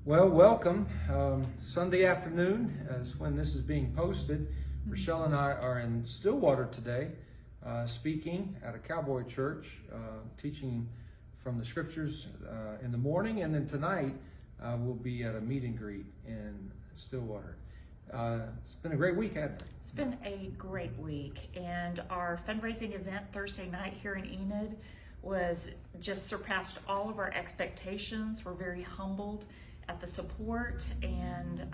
Well, welcome. Sunday afternoon is when this is being posted. Rochelle and I are in Stillwater today, speaking at a cowboy church, teaching from the scriptures in the morning, and then tonight we'll be at a meet and greet in Stillwater. It's been a great week, hasn't it? It's been a great week, and our fundraising event Thursday night here in Enid was just surpassed all of our expectations. We're very humbled at the support and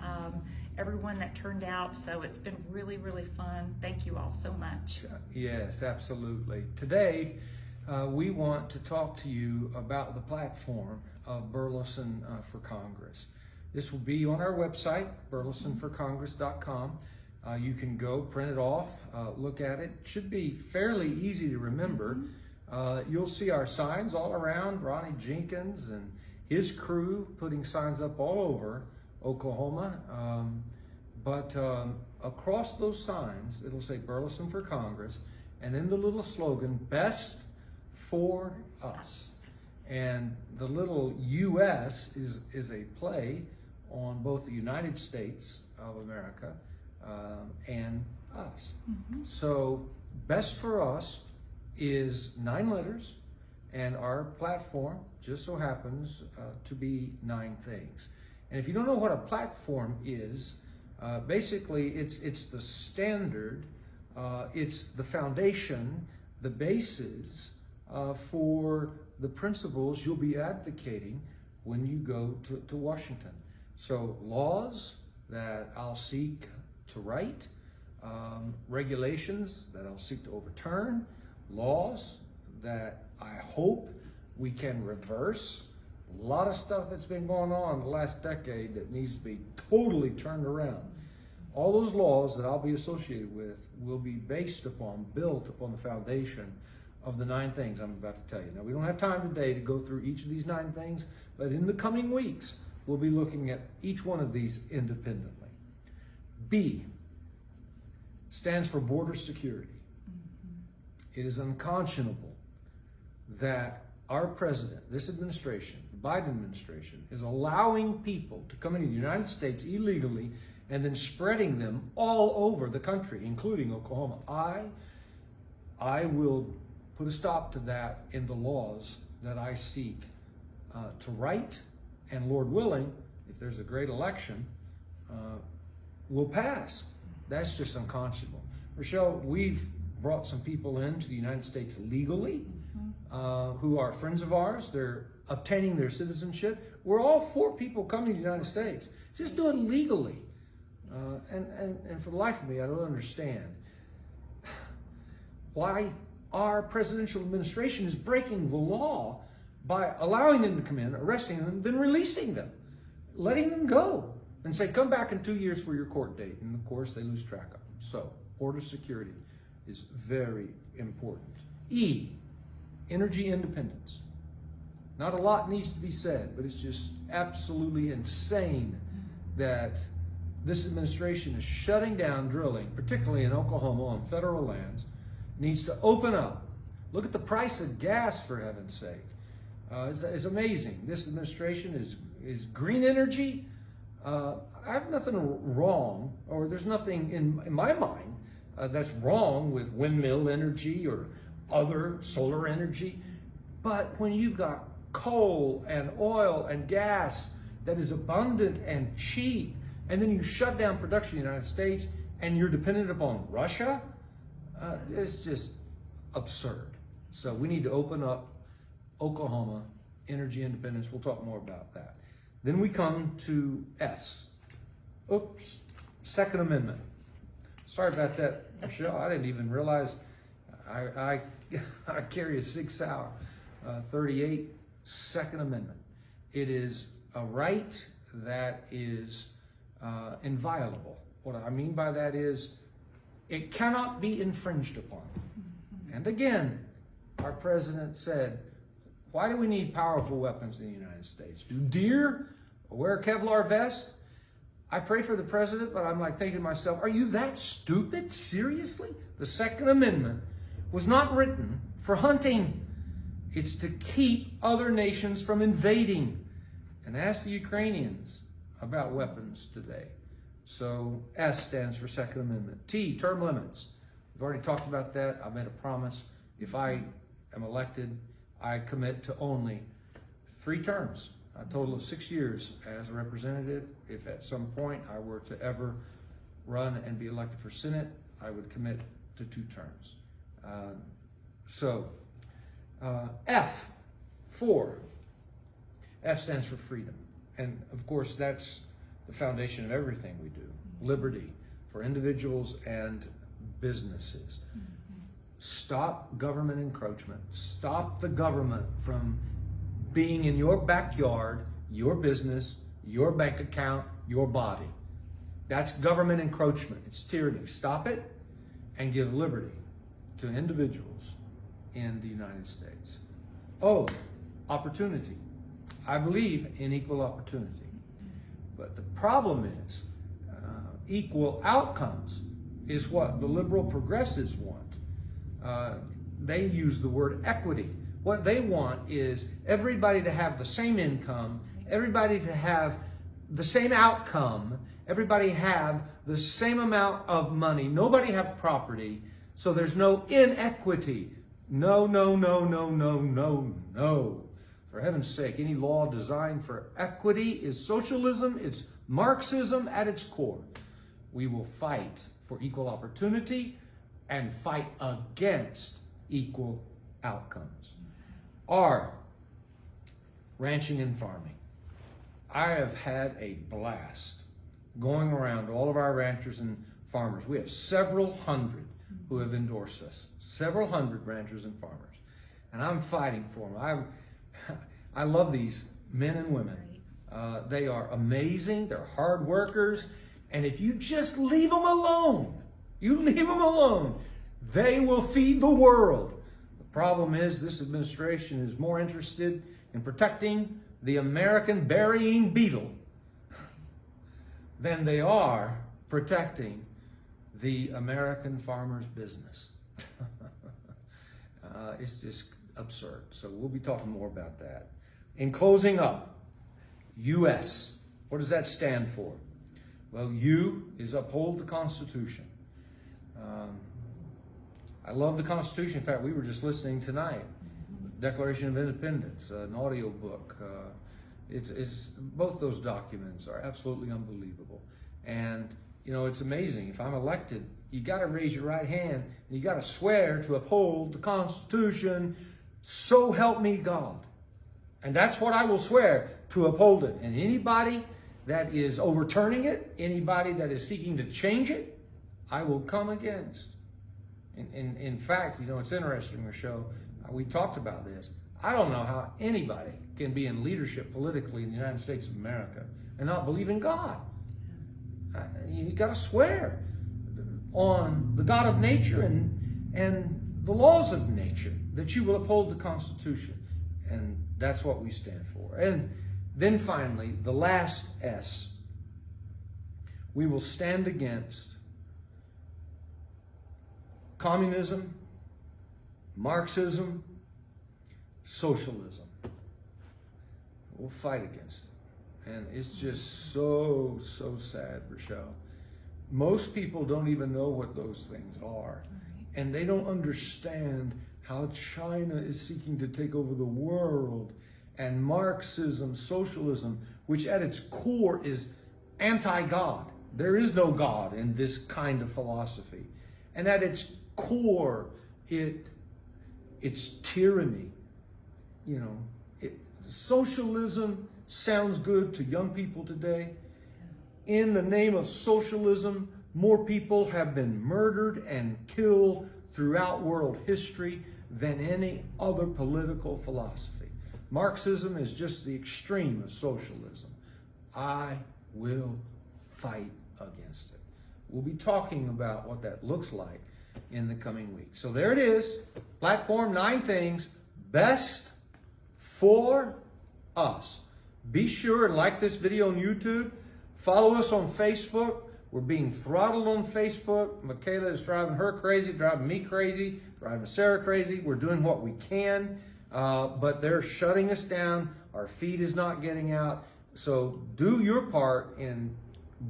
everyone that turned out. So it's been really, really fun. Thank you all so much. Yes, absolutely. Today, we want to talk to you about the platform of Burleson for Congress. This will be on our website, burlesonforcongress.com. You can go print it off, look at it. It should be fairly easy to remember. You'll see our signs all around. Ronnie Jenkins and his crew putting signs up all over Oklahoma. But across those signs, it'll say Burleson for Congress, and then the little slogan, Best for Us. And the little U.S. is a play on both the United States of America and us. So Best for Us is 9 letters, and our platform just so happens to be 9 things. And if you don't know what a platform is, basically it's the standard, it's the foundation, the basis for the principles you'll be advocating when you go to Washington. So laws that I'll seek to write, regulations that I'll seek to overturn, laws that I hope we can reverse. A lot of stuff that's been going on the last decade that needs to be totally turned around. All those laws that I'll be associated with will be based upon, built upon the foundation of the 9 things I'm about to tell you. Now, we don't have time today to go through each of these 9 things, but in the coming weeks, we'll be looking at each one of these independently. B stands for border security. It is unconscionable that our president, this administration, the Biden administration, is allowing people to come into the United States illegally and then spreading them all over the country, including Oklahoma. I will put a stop to that in the laws that I seek to write, and Lord willing, if there's a great election, will pass. That's just unconscionable. Rochelle, we've brought some people into the United States legally who are friends of ours. They're obtaining their citizenship. We're all for people coming to the United States. Just do it legally. And for the life of me, I don't understand why our presidential administration is breaking the law by allowing them to come in, arresting them, then releasing them, letting them go, and say, come back in 2 years for your court date. And of course, they lose track of them. So, border security is very important. E, energy independence. Not a lot needs to be said, but it's just absolutely insane that this administration is shutting down drilling, particularly in Oklahoma on federal lands. Needs to open up. Look at the price of gas, for heaven's sake. It's amazing. This administration is green energy. I have nothing wrong, or there's nothing in my mind that's wrong with windmill energy or other solar energy. But when you've got coal and oil and gas that is abundant and cheap, and then you shut down production in the United States and you're dependent upon Russia, it's just absurd. So we need to open up Oklahoma energy independence. We'll talk more about that. Then we come to S. Oops, Second Amendment. Sorry about that, Michelle. I didn't even realize I carry a 6 Sauer 38 Second Amendment. It is a right that is inviolable. What I mean by that is it cannot be infringed upon. And again, our president said, why do we need powerful weapons in the United States? Do deer wear a Kevlar vest? I pray for the president, but I'm like thinking to myself, are you that stupid? Seriously? The Second Amendment was not written for hunting. It's to keep other nations from invading. And ask the Ukrainians about weapons today. So S stands for Second Amendment. T, term limits. We've already talked about that. I made a promise. If I am elected, I commit to only 3 terms, a total of 6 years as a representative. If at some point I were to ever run and be elected for Senate, I would commit to 2 terms. F, 4. F stands for freedom. And of course, that's the foundation of everything we do. Liberty for individuals and businesses. Stop government encroachment. Stop the government from being in your backyard, your business, your bank account, your body. That's government encroachment. It's tyranny. Stop it and give liberty to individuals in the United States. O, opportunity. I believe in equal opportunity. But the problem is equal outcomes is what the liberal progressives want. They use the word equity. What they want is everybody to have the same income, everybody to have the same outcome, everybody have the same amount of money, nobody have property, so there's no inequity. No, no, no, no, no, no, no. For heaven's sake, any law designed for equity is socialism, it's Marxism at its core. We will fight for equal opportunity and fight against equal outcomes. R, ranching and farming. I have had a blast going around to all of our ranchers and farmers. We have several hundred who have endorsed us. Several hundred ranchers and farmers. And I'm fighting for them. I love these men and women. They are amazing. They're hard workers. And if you just leave them alone, they will feed the world. The problem is this administration is more interested in protecting the American burying beetle than they are protecting the American farmer's business. It's just absurd. So we'll be talking more about that. In closing up, U.S. What does that stand for? Well, U is uphold the Constitution. I love the Constitution. In fact, we were just listening tonight, Declaration of Independence, an audio book. It's both those documents are absolutely unbelievable. And you know, it's amazing. If I'm elected, you got to raise your right hand and you got to swear to uphold the Constitution. So help me God. And that's what I will swear, to uphold it. And anybody that is overturning it, anybody that is seeking to change it, I will come against. In fact, you know, it's interesting, Michelle, we talked about this. I don't know how anybody can be in leadership politically in the United States of America and not believe in God. You got to swear on the God of nature and the laws of nature that you will uphold the Constitution. And that's what we stand for. And then finally, the last S, we will stand against communism, Marxism, socialism. We'll fight against it. And it's just so sad, Rochelle. Most people don't even know what those things are. And they don't understand how China is seeking to take over the world. And Marxism, socialism, which at its core is anti-God. There is no God in this kind of philosophy. And at its core, it's tyranny. You know, socialism sounds good to young people today. In the name of socialism, more people have been murdered and killed throughout world history than any other political philosophy. Marxism is just the extreme of socialism. I will fight against it. We'll be talking about what that looks like in the coming weeks. So there it is. Platform 9 things best for us. Be sure and like this video on YouTube. Follow us on Facebook. We're being throttled on Facebook. Michaela is driving her crazy, driving me crazy, driving Sarah crazy. We're doing what we can, but they're shutting us down. Our feed is not getting out. So do your part in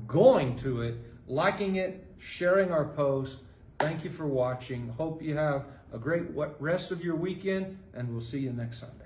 going to it, liking it, sharing our post. Thank you for watching. Hope you have a great rest of your weekend, and we'll see you next Sunday.